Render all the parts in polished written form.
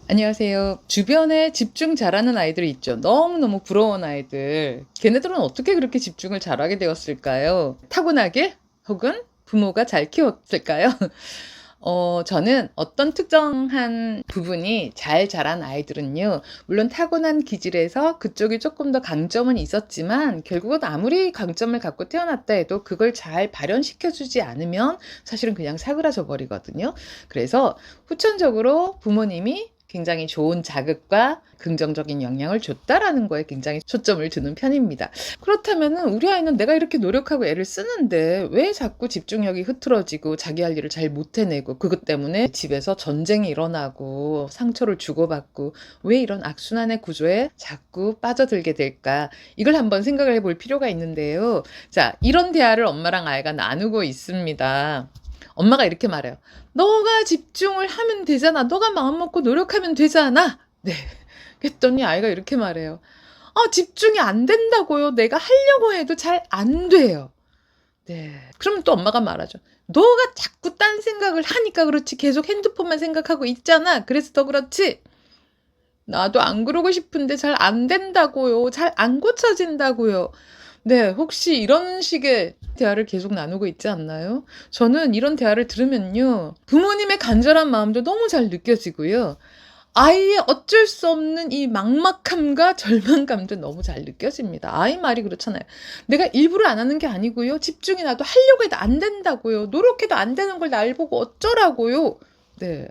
안녕하세요. 주변에 집중 잘하는 아이들이 있죠. 너무너무 부러운 아이들. 걔네들은 어떻게 그렇게 집중을 잘하게 되었을까요? 타고나길? 혹은 부모가 잘 키웠을까요? 저는 어떤 특정한 부분이 잘 자란 아이들은요, 물론 타고난 기질에서 그쪽이 조금 더 강점은 있었지만, 결국은 아무리 강점을 갖고 태어났다 해도 그걸 잘 발현시켜주지 않으면 사실은 그냥 사그라져 버리거든요. 그래서 후천적으로 부모님이 굉장히 좋은 자극과 긍정적인 영향을 줬다라는 거에 굉장히 초점을 두는 편입니다. 그렇다면은 우리 아이는 내가 이렇게 노력하고 애를 쓰는데 왜 자꾸 집중력이 흐트러지고 자기 할 일을 잘 못 해내고 그것 때문에 집에서 전쟁이 일어나고 상처를 주고받고 왜 이런 악순환의 구조에 자꾸 빠져들게 될까? 이걸 한번 생각을 해볼 필요가 있는데요. 자, 이런 대화를 엄마랑 아이가 나누고 있습니다. 엄마가 이렇게 말해요. 너가 집중을 하면 되잖아. 너가 마음 먹고 노력하면 되잖아. 네. 그랬더니 아이가 이렇게 말해요. 집중이 안 된다고요. 내가 하려고 해도 잘 안 돼요. 네. 그러면 또 엄마가 말하죠. 너가 자꾸 딴 생각을 하니까 그렇지. 계속 핸드폰만 생각하고 있잖아. 그래서 더 그렇지. 나도 안 그러고 싶은데 잘 안 된다고요. 잘 안 고쳐진다고요. 네. 혹시 이런 식의 대화를 계속 나누고 있지 않나요? 저는 이런 대화를 들으면요. 부모님의 간절한 마음도 너무 잘 느껴지고요. 아이의 어쩔 수 없는 이 막막함과 절망감도 너무 잘 느껴집니다. 아이 말이 그렇잖아요. 내가 일부러 안 하는 게 아니고요. 집중이 나도 하려고 해도 안 된다고요. 노력해도 안 되는 걸 날 보고 어쩌라고요. 네.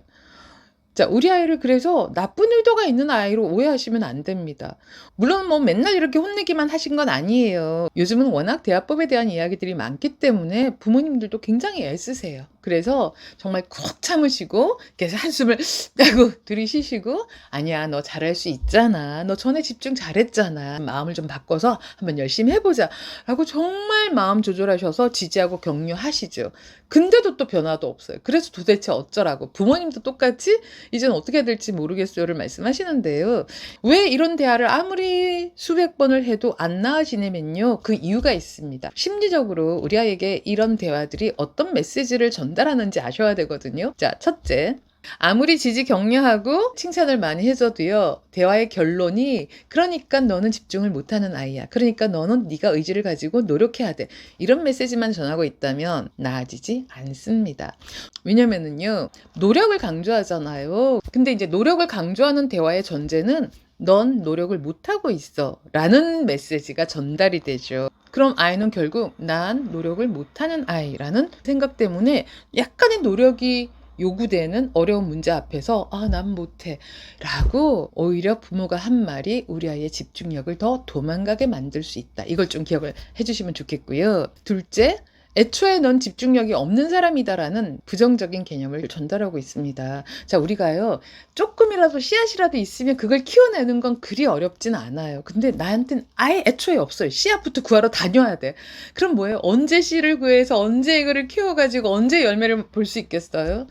자, 우리 아이를 그래서 나쁜 의도가 있는 아이로 오해하시면 안 됩니다. 물론 뭐 맨날 이렇게 혼내기만 하신 건 아니에요. 요즘은 워낙 대화법에 대한 이야기들이 많기 때문에 부모님들도 굉장히 애쓰세요. 그래서 정말 꾹 참으시고 계속 한숨을 따고 들이쉬시고 아니야 너 잘할 수 있잖아. 너 전에 집중 잘했잖아. 마음을 좀 바꿔서 한번 열심히 해보자. 라고 정말 마음 조절하셔서 지지하고 격려하시죠. 근데도 또 변화도 없어요. 그래서 도대체 어쩌라고. 부모님도 똑같이 이젠 어떻게 해야 될지 모르겠어요를 말씀하시는데요. 왜 이런 대화를 아무리 수백 번을 해도 안 나아지냐면요. 그 이유가 있습니다. 심리적으로 우리 아이에게 이런 대화들이 어떤 메시지를 전달하는지 아셔야 되거든요. 자, 첫째. 아무리 지지 격려하고 칭찬을 많이 해줘도요. 대화의 결론이 그러니까 너는 집중을 못하는 아이야. 그러니까 너는 네가 의지를 가지고 노력해야 돼. 이런 메시지만 전하고 있다면 나아지지 않습니다. 왜냐면은요. 노력을 강조하잖아요. 근데 이제 노력을 강조하는 대화의 전제는 넌 노력을 못하고 있어 라는 메시지가 전달이 되죠. 그럼 아이는 결국 난 노력을 못하는 아이라는 생각 때문에 약간의 노력이 요구되는 어려운 문제 앞에서 난 못해 라고 오히려 부모가 한 말이 우리 아이의 집중력을 더 도망가게 만들 수 있다. 이걸 좀 기억을 해주시면 좋겠고요. 둘째, 애초에 넌 집중력이 없는 사람이다라는 부정적인 개념을 전달하고 있습니다. 자, 우리가요, 조금이라도 씨앗이라도 있으면 그걸 키워내는 건 그리 어렵진 않아요. 근데 나한테는 아예 애초에 없어요. 씨앗부터 구하러 다녀야 돼. 그럼 뭐예요? 언제 씨를 구해서 언제 이거를 키워가지고 언제 열매를 볼 수 있겠어요?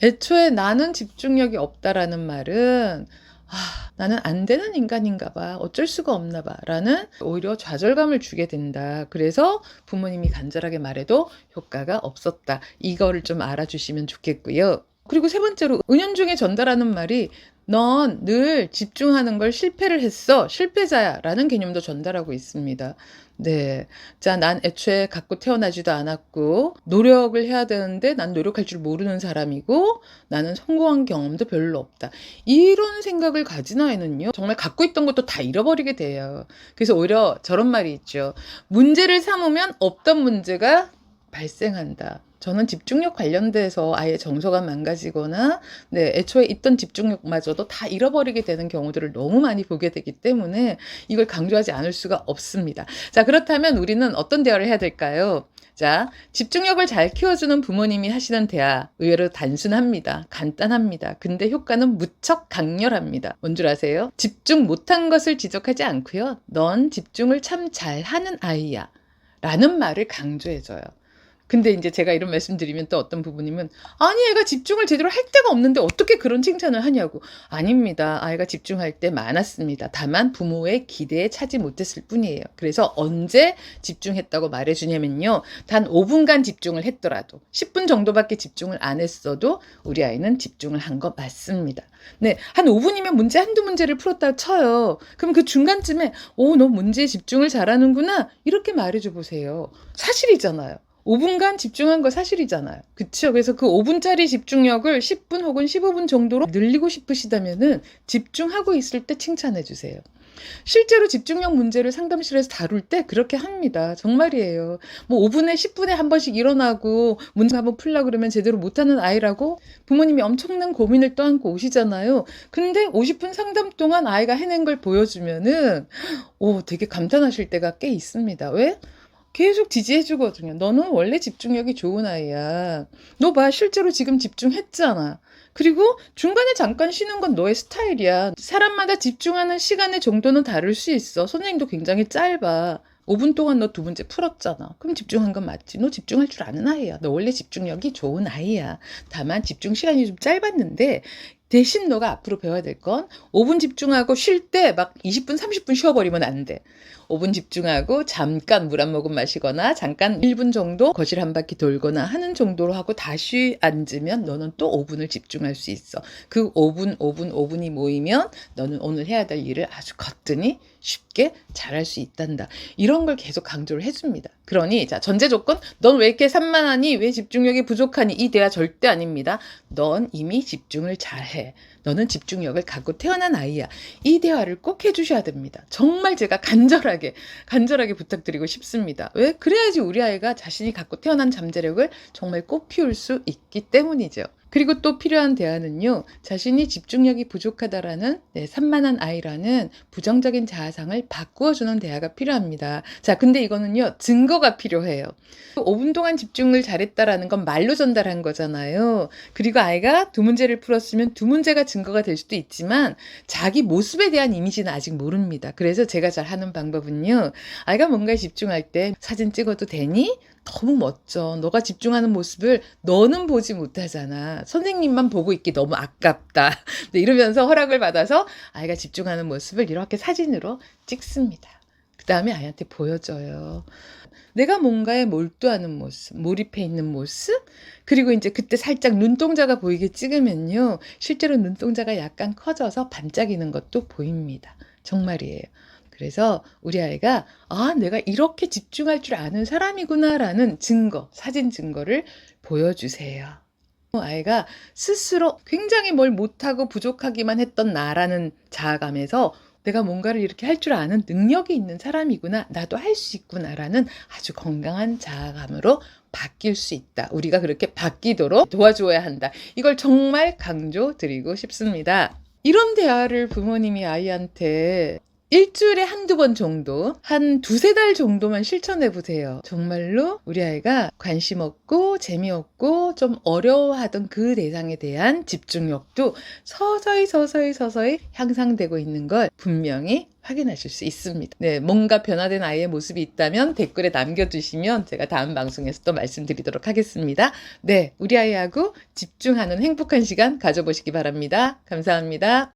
애초에 나는 집중력이 없다라는 말은 나는 안 되는 인간인가 봐. 어쩔 수가 없나 봐. 라는 오히려 좌절감을 주게 된다. 그래서 부모님이 간절하게 말해도 효과가 없었다. 이거를 좀 알아주시면 좋겠고요. 그리고 세 번째로 은연중에 전달하는 말이 넌 늘 집중하는 걸 실패를 했어. 실패자야. 라는 개념도 전달하고 있습니다. 네. 자, 난 애초에 갖고 태어나지도 않았고, 노력을 해야 되는데 난 노력할 줄 모르는 사람이고, 나는 성공한 경험도 별로 없다. 이런 생각을 가진 아이는요, 정말 갖고 있던 것도 다 잃어버리게 돼요. 그래서 오히려 저런 말이 있죠. 문제를 삼으면 없던 문제가 발생한다. 저는 집중력 관련돼서 아예 정서가 망가지거나 애초에 있던 집중력마저도 다 잃어버리게 되는 경우들을 너무 많이 보게 되기 때문에 이걸 강조하지 않을 수가 없습니다. 자, 그렇다면 우리는 어떤 대화를 해야 될까요? 자, 집중력을 잘 키워주는 부모님이 하시는 대화 의외로 단순합니다. 간단합니다. 근데 효과는 무척 강렬합니다. 뭔 줄 아세요? 집중 못한 것을 지적하지 않고요. 넌 집중을 참 잘하는 아이야. 라는 말을 강조해줘요. 근데 이제 제가 이런 말씀 드리면 또 어떤 부모님은 아니 애가 집중을 제대로 할 때가 없는데 어떻게 그런 칭찬을 하냐고. 아닙니다. 아이가 집중할 때 많았습니다. 다만 부모의 기대에 차지 못했을 뿐이에요. 그래서 언제 집중했다고 말해주냐면요. 단 5분간 집중을 했더라도 10분 정도밖에 집중을 안 했어도 우리 아이는 집중을 한 거 맞습니다. 네, 한 5분이면 문제 한두 문제를 풀었다 쳐요. 그럼 그 중간쯤에 너 문제에 집중을 잘하는구나 이렇게 말해줘 보세요. 사실이잖아요. 5분간 집중한 거 사실이잖아요. 그쵸? 그래서 그 5분짜리 집중력을 10분 혹은 15분 정도로 늘리고 싶으시다면은 집중하고 있을 때 칭찬해 주세요. 실제로 집중력 문제를 상담실에서 다룰 때 그렇게 합니다. 정말이에요. 뭐 5분에 10분에 한 번씩 일어나고 문제 한번 풀려고 그러면 제대로 못하는 아이라고 부모님이 엄청난 고민을 떠안고 오시잖아요. 근데 50분 상담 동안 아이가 해낸 걸 보여주면은 되게 감탄하실 때가 꽤 있습니다. 왜? 계속 지지해 주거든요. 너는 원래 집중력이 좋은 아이야. 너 봐, 실제로 지금 집중했잖아. 그리고 중간에 잠깐 쉬는 건 너의 스타일이야. 사람마다 집중하는 시간의 정도는 다를 수 있어. 선생님도 굉장히 짧아. 5분 동안 너 2문제 풀었잖아. 그럼 집중한 건 맞지. 너 집중할 줄 아는 아이야. 너 원래 집중력이 좋은 아이야. 다만 집중 시간이 좀 짧았는데 대신 너가 앞으로 배워야 될 건 5분 집중하고 쉴 때 막 20분, 30분 쉬어버리면 안 돼. 5분 집중하고 잠깐 물 한 모금 마시거나 잠깐 1분 정도 거실 한 바퀴 돌거나 하는 정도로 하고 다시 앉으면 너는 또 5분을 집중할 수 있어. 그 5분이 모이면 너는 오늘 해야 될 일을 아주 거뜬히 쉽게 잘할 수 있단다. 이런 걸 계속 강조를 해줍니다. 그러니 자, 전제 조건, 넌 왜 이렇게 산만하니? 왜 집중력이 부족하니? 이 대화 절대 아닙니다. 넌 이미 집중을 잘해. 너는 집중력을 갖고 태어난 아이야. 이 대화를 꼭 해주셔야 됩니다. 정말 제가 간절하게 부탁드리고 싶습니다. 왜? 그래야지 우리 아이가 자신이 갖고 태어난 잠재력을 정말 꽃피울 수 있기 때문이죠. 그리고 또 필요한 대화는요. 자신이 집중력이 부족하다라는 산만한 아이라는 부정적인 자아상을 바꾸어주는 대화가 필요합니다. 자, 근데 이거는요. 증거가 필요해요. 5분 동안 집중을 잘했다라는 건 말로 전달한 거잖아요. 그리고 아이가 2문제를 풀었으면 2문제가 증거가 될 수도 있지만 자기 모습에 대한 이미지는 아직 모릅니다. 그래서 제가 잘 하는 방법은요. 아이가 뭔가에 집중할 때 사진 찍어도 되니? 너무 멋져. 너가 집중하는 모습을 너는 보지 못하잖아. 선생님만 보고 있기 너무 아깝다. 네, 이러면서 허락을 받아서 아이가 집중하는 모습을 이렇게 사진으로 찍습니다. 그 다음에 아이한테 보여줘요. 내가 뭔가에 몰두하는 모습, 몰입해 있는 모습, 그리고 이제 그때 살짝 눈동자가 보이게 찍으면요. 실제로 눈동자가 약간 커져서 반짝이는 것도 보입니다. 정말이에요. 그래서 우리 아이가 내가 이렇게 집중할 줄 아는 사람이구나라는 증거, 사진 증거를 보여주세요. 아이가 스스로 굉장히 뭘 못하고 부족하기만 했던 나라는 자아감에서 내가 뭔가를 이렇게 할 줄 아는 능력이 있는 사람이구나, 나도 할 수 있구나라는 아주 건강한 자아감으로 바뀔 수 있다. 우리가 그렇게 바뀌도록 도와줘야 한다. 이걸 정말 강조드리고 싶습니다. 이런 대화를 부모님이 아이한테 일주일에 한두 번 정도, 한 2-3달 정도만 실천해 보세요. 정말로 우리 아이가 관심 없고 재미없고 좀 어려워하던 그 대상에 대한 집중력도 서서히 향상되고 있는 걸 분명히 확인하실 수 있습니다. 네, 뭔가 변화된 아이의 모습이 있다면 댓글에 남겨주시면 제가 다음 방송에서 또 말씀드리도록 하겠습니다. 네, 우리 아이하고 집중하는 행복한 시간 가져보시기 바랍니다. 감사합니다.